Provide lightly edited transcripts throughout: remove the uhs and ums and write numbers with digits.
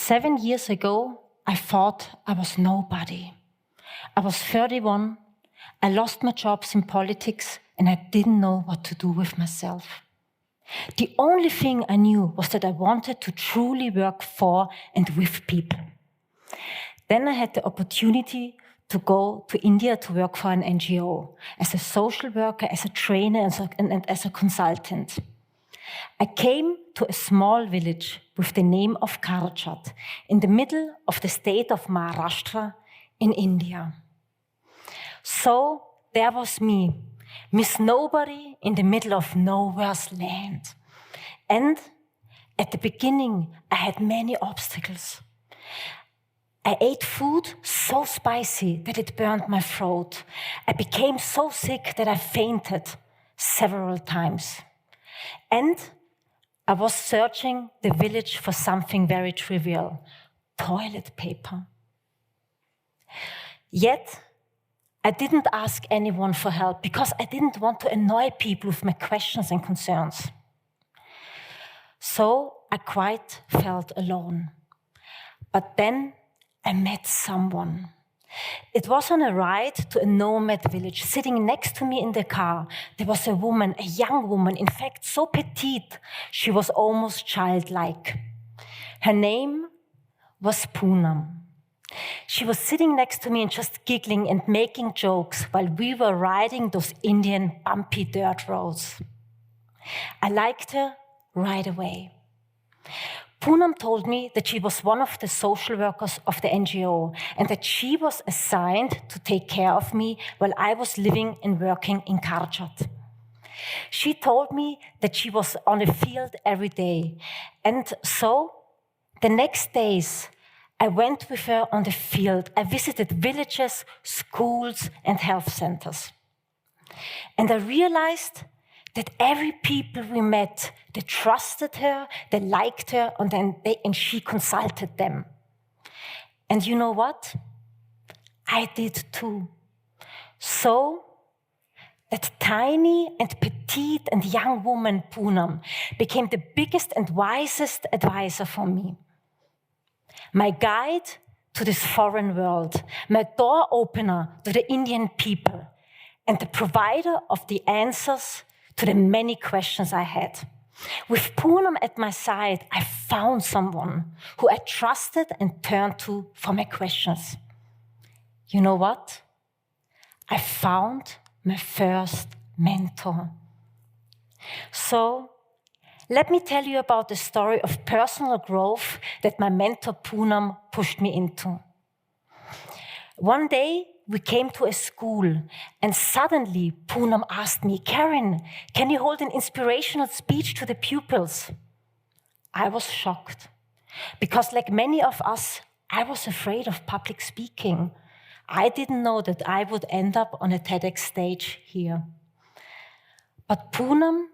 7 years ago, I thought I was nobody. I was 31, I lost my jobs in politics, and I didn't know what to do with myself. The only thing I knew was that I wanted to truly work for and with people. Then I had the opportunity to go to India to work for an NGO, as a social worker, as a trainer, and as a consultant. I came to a small village with the name of Karjat, in the middle of the state of Maharashtra in India. So there was me, Miss Nobody in the middle of nowhere's land. And at the beginning, I had many obstacles. I ate food so spicy that it burned my throat. I became so sick that I fainted several times. And I was searching the village for something very trivial, toilet paper. Yet, I didn't ask anyone for help because I didn't want to annoy people with my questions and concerns. So I quite felt alone. But then I met someone. It was on a ride to a nomad village. Sitting next to me in the car, there was a woman, a young woman, in fact, so petite, she was almost childlike. Her name was Poonam. She was sitting next to me and just giggling and making jokes while we were riding those Indian bumpy dirt roads. I liked her right away. Poonam told me that she was one of the social workers of the NGO and that she was assigned to take care of me while I was living and working in Karjat. She told me that she was on the field every day. And so the next days, I went with her on the field. I visited villages, schools, and health centers. And I realized that every people we met, they trusted her, they liked her, and she consulted them. And you know what? I did too. So that tiny and petite and young woman, Poonam, became the biggest and wisest advisor for me. My guide to this foreign world, my door opener to the Indian people, and the provider of the answers to the many questions I had. With Poonam at my side, I found someone who I trusted and turned to for my questions. You know what? I found my first mentor. So, let me tell you about the story of personal growth that my mentor Poonam pushed me into. One day, we came to a school, and suddenly Poonam asked me, "Karen, can you hold an inspirational speech to the pupils?" I was shocked, because like many of us, I was afraid of public speaking. I didn't know that I would end up on a TEDx stage here. But Poonam,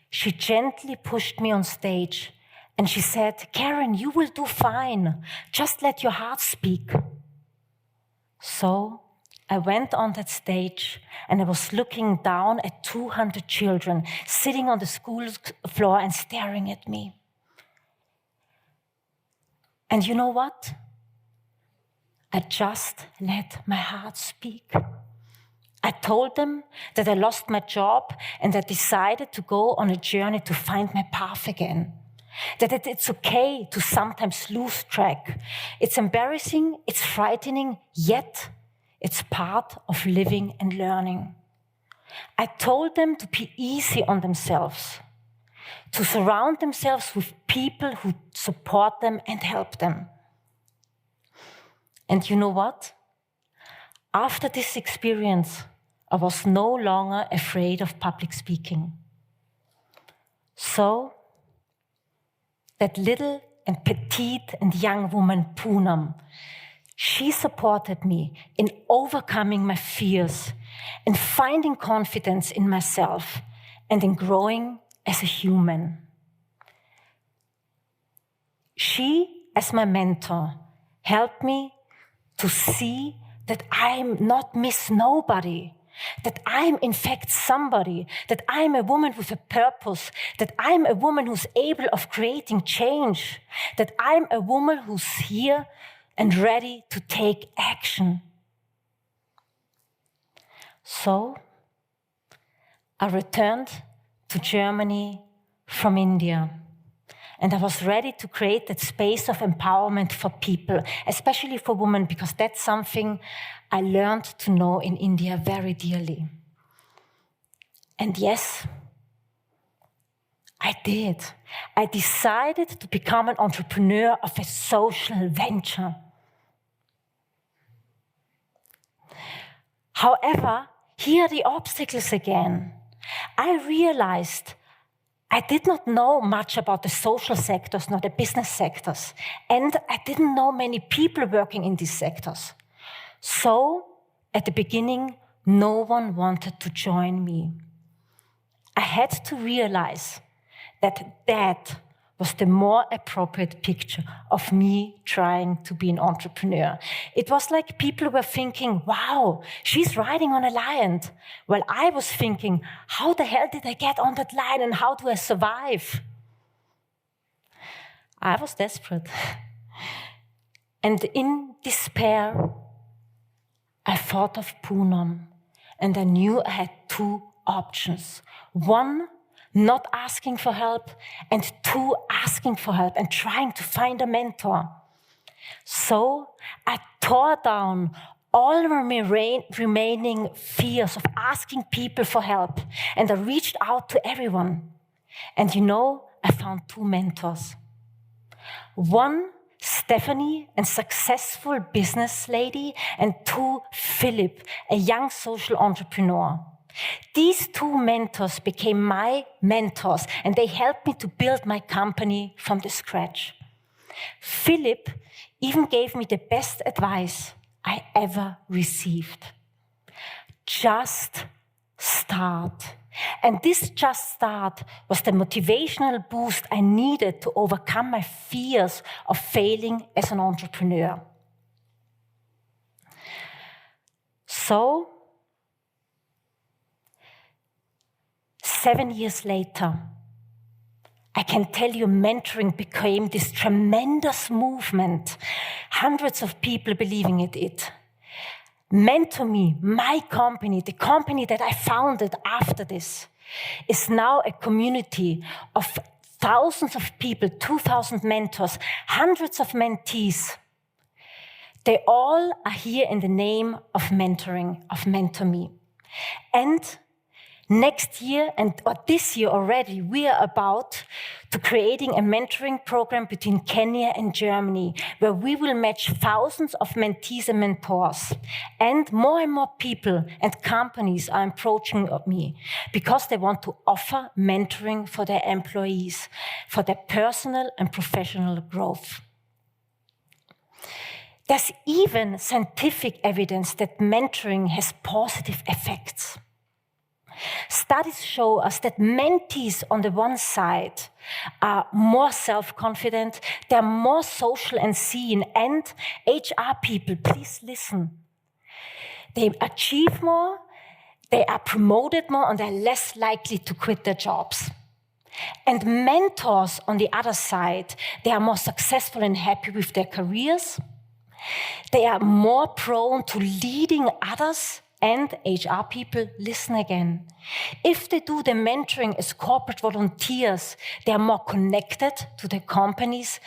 she gently pushed me on stage, and she said, "Karen, you will do fine. Just let your heart speak." So I went on that stage and I was looking down at 200 children sitting on the school floor and staring at me. And you know what? I just let my heart speak. I told them that I lost my job and I decided to go on a journey to find my path again. That it's okay to sometimes lose track. It's embarrassing, it's frightening, yet it's part of living and learning. I told them to be easy on themselves, to surround themselves with people who support them and help them. And you know what? After this experience, I was no longer afraid of public speaking. So, that little and petite and young woman, Poonam, she supported me in overcoming my fears and finding confidence in myself and in growing as a human. She, as my mentor, helped me to see that I'm not Miss Nobody. that I'm in fact somebody, that I'm a woman with a purpose, that I'm a woman who's able of creating change, that I'm a woman who's here and ready to take action. So I returned to Germany from India. And I was ready to create that space of empowerment for people, especially for women, because that's something I learned to know in India very dearly. And yes, I did. I decided to become an entrepreneur of a social venture. However, here are the obstacles again. I realized I did not know much about the social sectors, nor the business sectors, and I didn't know many people working in these sectors. So, at the beginning, no one wanted to join me. I had to realize that was the more appropriate picture of me trying to be an entrepreneur. It was like people were thinking, wow, she's riding on a lion. Well, I was thinking, how the hell did I get on that lion and how do I survive? I was desperate. And in despair, I thought of Poonam, and I knew I had two options. One, not asking for help, and two, asking for help and trying to find a mentor. So I tore down all my remaining fears of asking people for help, and I reached out to everyone. And you know, I found two mentors. One, Stephanie, a successful business lady, and two, Philip, a young social entrepreneur. These two mentors became my mentors, and they helped me to build my company from the scratch. Philip even gave me the best advice I ever received. Just start. And this just start was the motivational boost I needed to overcome my fears of failing as an entrepreneur. So, 7 years later, I can tell you mentoring became this tremendous movement. Hundreds of people believing in it. Mentor Me, my company, the company that I founded after this, is now a community of thousands of people, 2,000 mentors, hundreds of mentees. They all are here in the name of mentoring, of Mentor Me. And next year, or this year already, we are about to creating a mentoring program between Kenya and Germany, where we will match thousands of mentees and mentors. And more people and companies are approaching me because they want to offer mentoring for their employees, for their personal and professional growth. There's even scientific evidence that mentoring has positive effects. Studies show us that mentees on the one side are more self-confident, they're more social and seen, and HR people, please listen. They achieve more, they are promoted more, and they're less likely to quit their jobs. And mentors on the other side, they are more successful and happy with their careers. They are more prone to leading others. And HR people, listen again. If they do the mentoring as corporate volunteers, they are more connected to the companies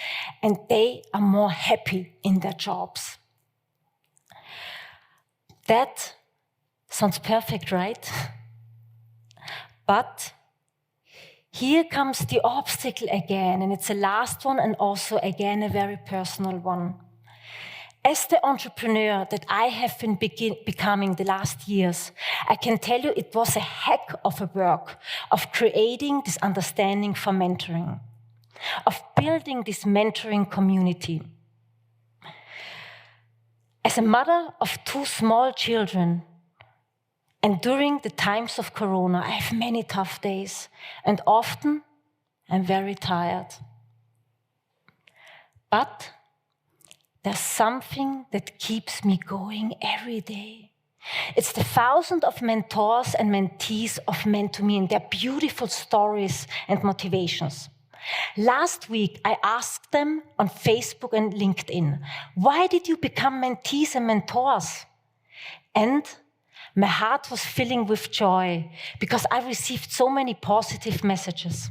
and they are more happy in their jobs. That sounds perfect, right? But here comes the obstacle again, and it's the last one and also again a very personal one. As the entrepreneur that I have been becoming the last years, I can tell you it was a heck of a work of creating this understanding for mentoring, of building this mentoring community. As a mother of 2 small children, and during the times of Corona, I have many tough days, and often I'm very tired. But there's something that keeps me going every day. It's the thousands of mentors and mentees of Men2Me and their beautiful stories and motivations. Last week, I asked them on Facebook and LinkedIn, why did you become mentees and mentors? And my heart was filling with joy because I received so many positive messages.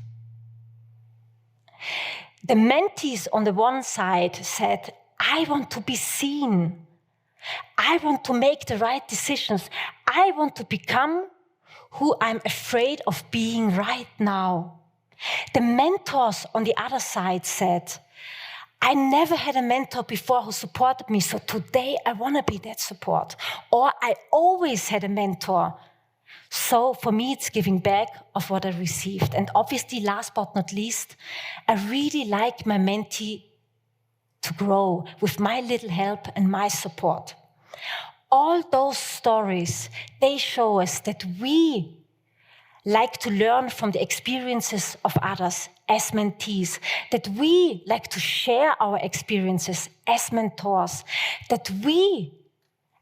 The mentees on the one side said, I want to be seen. I want to make the right decisions. I want to become who I'm afraid of being right now. The mentors on the other side said, I never had a mentor before who supported me, so today I want to be that support. Or I always had a mentor. So for me, it's giving back of what I received. And obviously, last but not least, I really like my mentee to grow with my little help and my support. All those stories, they show us that we like to learn from the experiences of others as mentees, that we like to share our experiences as mentors, that we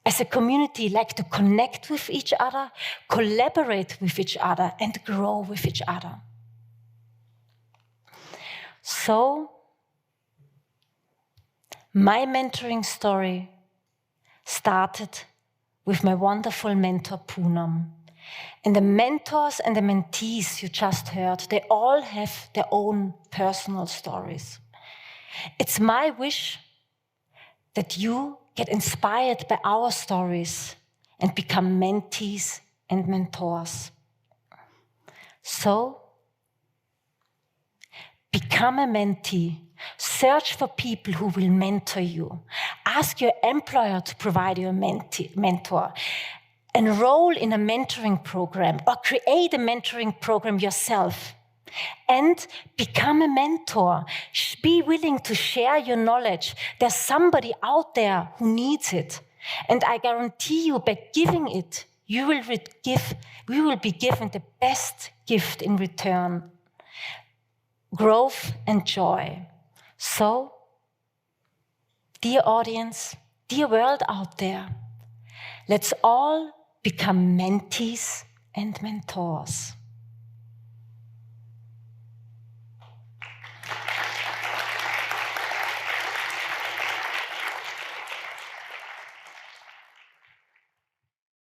as a community like to connect with each other, collaborate with each other, and grow with each other. So, my mentoring story started with my wonderful mentor, Poonam. And the mentors and the mentees you just heard, they all have their own personal stories. It's my wish that you get inspired by our stories and become mentees and mentors. So, become a mentee. Search for people who will mentor you. Ask your employer to provide you a mentor. Enroll in a mentoring program or create a mentoring program yourself. And become a mentor. Be willing to share your knowledge. There's somebody out there who needs it. And I guarantee you, by giving it, we will be given the best gift in return. Growth and joy. So, dear audience, dear world out there, let's all become mentees and mentors.